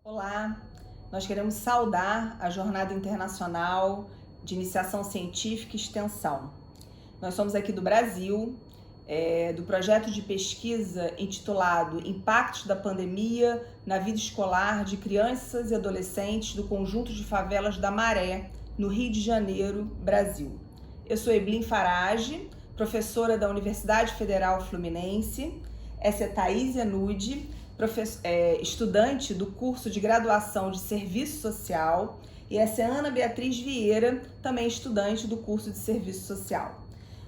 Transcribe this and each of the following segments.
Olá, nós queremos saudar a Jornada Internacional de Iniciação Científica e Extensão. Nós somos aqui do Brasil, do projeto de pesquisa intitulado Impactos da Pandemia na Vida Escolar de Crianças e Adolescentes do Conjunto de Favelas da Maré, no Rio de Janeiro, Brasil. Eu sou Eblin Farage, professora da Universidade Federal Fluminense. Essa é Thaísia Nude, estudante do curso de graduação de Serviço Social, e essa é Ana Beatriz Vieira, também estudante do curso de Serviço Social.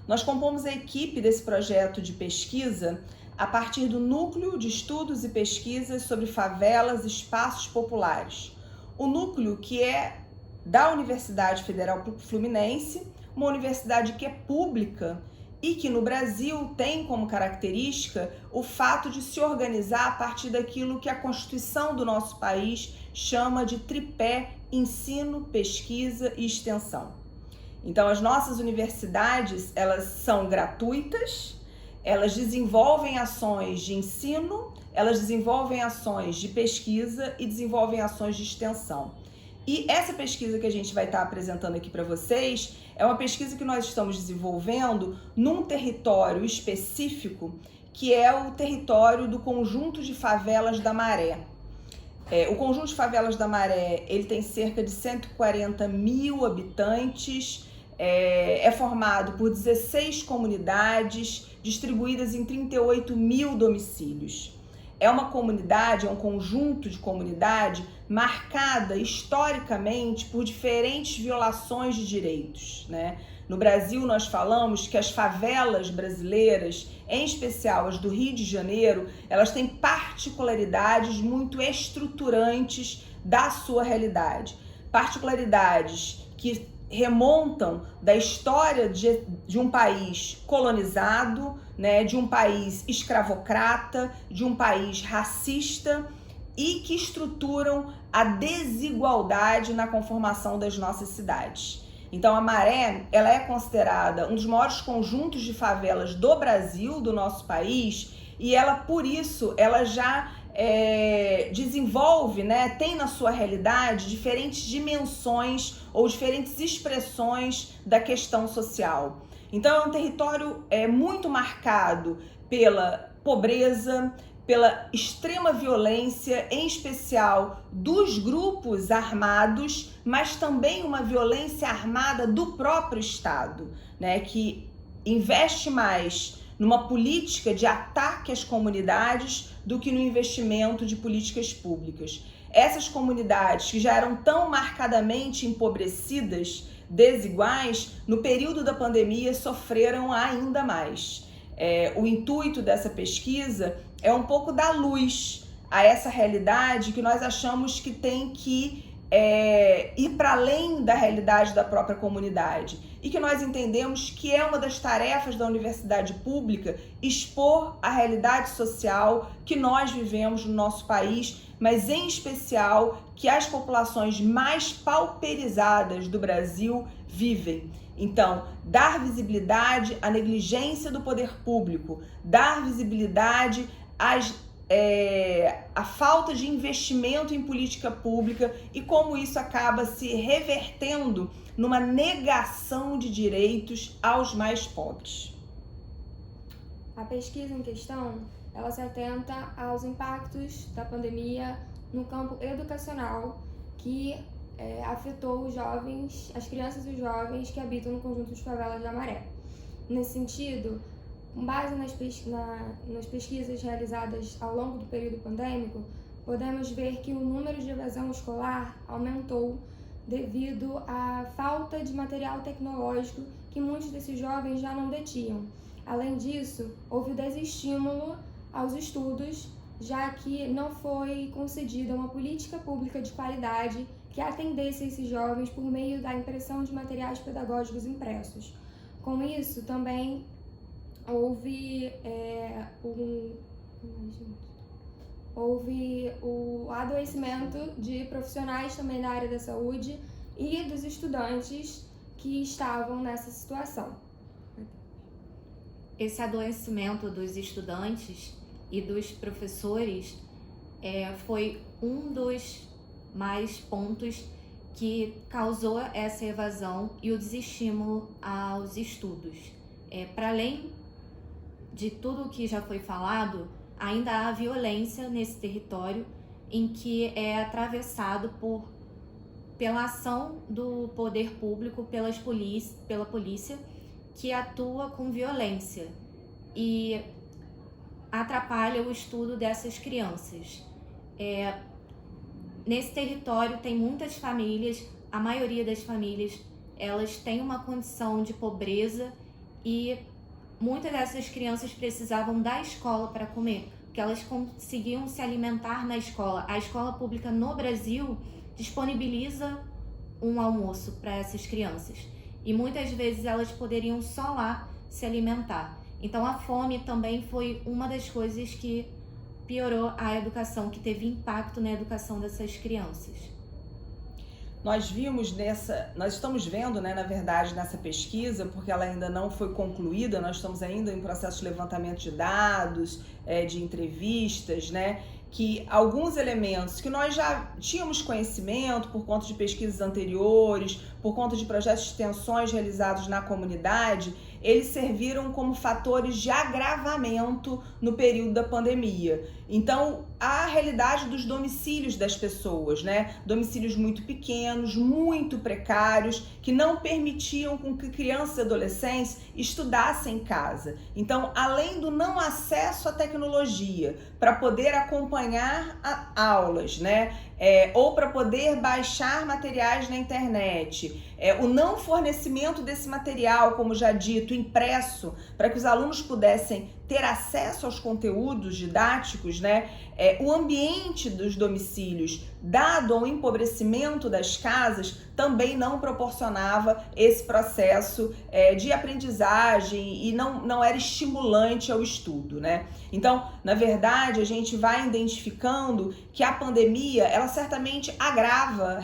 Nós compomos a equipe desse projeto de pesquisa a partir do Núcleo de Estudos e Pesquisas sobre Favelas e Espaços Populares, o núcleo que é da Universidade Federal Fluminense, uma universidade que é pública e que no Brasil tem como característica o fato de se organizar a partir daquilo que a Constituição do nosso país chama de tripé ensino, pesquisa e extensão. Então, as nossas universidades, elas são gratuitas, elas desenvolvem ações de ensino, elas desenvolvem ações de pesquisa e desenvolvem ações de extensão. E essa pesquisa que a gente vai estar apresentando aqui para vocês é uma pesquisa que nós estamos desenvolvendo num território específico, que é o território do Conjunto de Favelas da Maré. O Conjunto de Favelas da Maré, ele tem cerca de 140 mil habitantes, é formado por 16 comunidades, distribuídas em 38 mil domicílios. É uma comunidade, é um conjunto de comunidade marcada historicamente por diferentes violações de direitos, né? No Brasil, nós falamos que as favelas brasileiras, em especial as do Rio de Janeiro, elas têm particularidades muito estruturantes da sua realidade. Particularidades que remontam da história de um país colonizado, né, de um país escravocrata, de um país racista e que estruturam a desigualdade na conformação das nossas cidades. Então a Maré, ela é considerada um dos maiores conjuntos de favelas do Brasil, do nosso país, e ela, por isso, ela já desenvolve, né, tem na sua realidade diferentes dimensões ou diferentes expressões da questão social. Então é um território muito marcado pela pobreza, pela extrema violência, em especial dos grupos armados, mas também uma violência armada do próprio Estado, né, que investe mais numa política de ataque às comunidades do que no investimento de políticas públicas. Essas comunidades que já eram tão marcadamente empobrecidas, desiguais, no período da pandemia sofreram ainda mais. O intuito dessa pesquisa é um pouco dar luz a essa realidade que nós achamos que tem que ir para além da realidade da própria comunidade e que nós entendemos que é uma das tarefas da universidade pública expor a realidade social que nós vivemos no nosso país, mas em especial que as populações mais pauperizadas do Brasil vivem. Então, dar visibilidade à negligência do poder público, dar visibilidade à falta de investimento em política pública e como isso acaba se revertendo numa negação de direitos aos mais pobres. A pesquisa em questão, ela se atenta aos impactos da pandemia no campo educacional que afetou os jovens, as crianças e os jovens que habitam no conjunto de favelas da Maré. Nesse sentido, com base nas pesquisas realizadas ao longo do período pandêmico, podemos ver que o número de evasão escolar aumentou devido à falta de material tecnológico que muitos desses jovens já não detinham. Além disso, houve desestímulo aos estudos, já que não foi concedida uma política pública de qualidade que atendesse esses jovens por meio da impressão de materiais pedagógicos impressos. Com isso, também houve o adoecimento de profissionais também da área da saúde e dos estudantes que estavam nessa situação. Esse adoecimento dos estudantes e dos professores foi um dos mais pontos que causou essa evasão e o desestímulo aos estudos. Para além de tudo o que já foi falado, ainda há violência nesse território em que é atravessado pela ação do poder público, pela polícia, que atua com violência e atrapalha o estudo dessas crianças. Nesse território tem muitas famílias, a maioria das famílias, elas têm uma condição de pobreza e muitas dessas crianças precisavam da escola para comer, porque elas conseguiam se alimentar na escola. A escola pública no Brasil disponibiliza um almoço para essas crianças e muitas vezes elas poderiam só lá se alimentar. Então a fome também foi uma das coisas que piorou a educação, que teve impacto na educação dessas crianças. Nós estamos vendo, né, na verdade, nessa pesquisa, porque ela ainda não foi concluída, nós estamos ainda em processo de levantamento de dados, de entrevistas, né, que alguns elementos que nós já tínhamos conhecimento por conta de pesquisas anteriores, por conta de projetos de extensões realizados na comunidade, eles serviram como fatores de agravamento no período da pandemia. Então, a realidade dos domicílios das pessoas, né? Domicílios muito pequenos, muito precários, que não permitiam com que crianças e adolescentes estudassem em casa. Então, além do não acesso à tecnologia para poder acompanhar aulas, né? Ou para poder baixar materiais na internet, o não fornecimento desse material, como já dito, impresso, para que os alunos pudessem ter acesso aos conteúdos didáticos, né? O ambiente dos domicílios, dado ao empobrecimento das casas, também não proporcionava esse processo de aprendizagem e não era estimulante ao estudo, né? Então, na verdade, a gente vai identificando que a pandemia, ela certamente agrava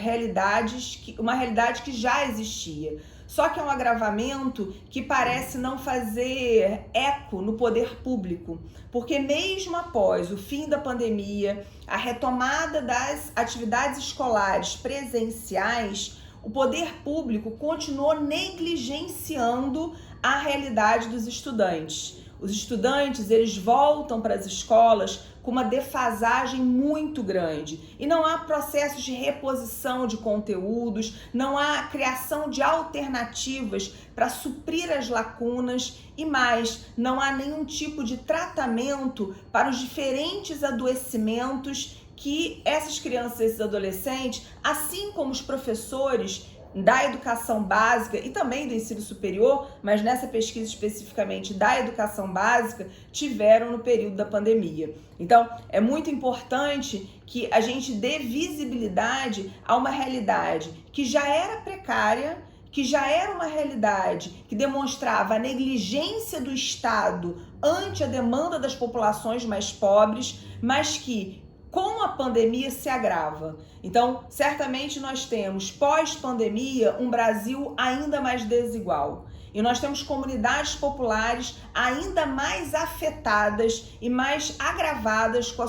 uma realidade que já existia. Só que é um agravamento que parece não fazer eco no poder público, porque mesmo após o fim da pandemia, a retomada das atividades escolares presenciais, o poder público continuou negligenciando a realidade dos estudantes. Os estudantes, eles voltam para as escolas com uma defasagem muito grande e não há processos de reposição de conteúdos, não há criação de alternativas para suprir as lacunas e mais, não há nenhum tipo de tratamento para os diferentes adoecimentos que essas crianças e esses adolescentes, assim como os professores da educação básica e também do ensino superior, mas nessa pesquisa especificamente da educação básica, tiveram no período da pandemia. Então, é muito importante que a gente dê visibilidade a uma realidade que já era precária, que já era uma realidade que demonstrava a negligência do Estado ante a demanda das populações mais pobres, mas que com a pandemia se agrava. Então, certamente nós temos, pós-pandemia, um Brasil ainda mais desigual. E nós temos comunidades populares ainda mais afetadas e mais agravadas com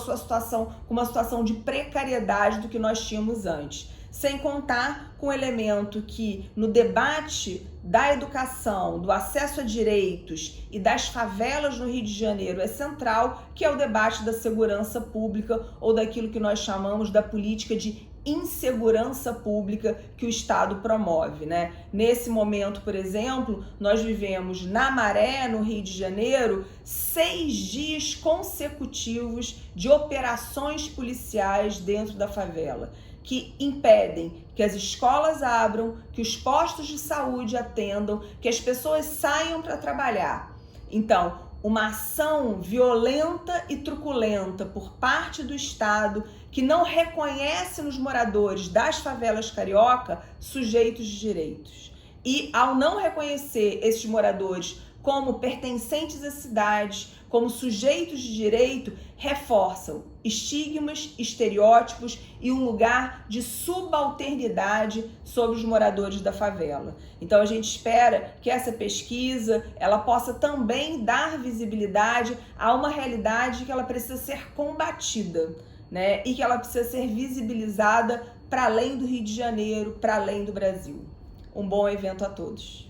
uma situação de precariedade do que nós tínhamos antes. Sem contar com o elemento que no debate da educação, do acesso a direitos e das favelas no Rio de Janeiro é central, que é o debate da segurança pública ou daquilo que nós chamamos da política de insegurança pública que o Estado promove, né? Nesse momento, por exemplo, nós vivemos na Maré, no Rio de Janeiro, 6 dias consecutivos de operações policiais dentro da favela, que impedem que as escolas abram, que os postos de saúde atendam, que as pessoas saiam para trabalhar. Então, uma ação violenta e truculenta por parte do Estado que não reconhece nos moradores das favelas carioca sujeitos de direitos. E ao não reconhecer esses moradores como pertencentes à cidade, como sujeitos de direito, reforçam estigmas, estereótipos e um lugar de subalternidade sobre os moradores da favela. Então a gente espera que essa pesquisa ela possa também dar visibilidade a uma realidade que ela precisa ser combatida. né? E que ela precisa ser visibilizada para além do Rio de Janeiro, para além do Brasil. Um bom evento a todos.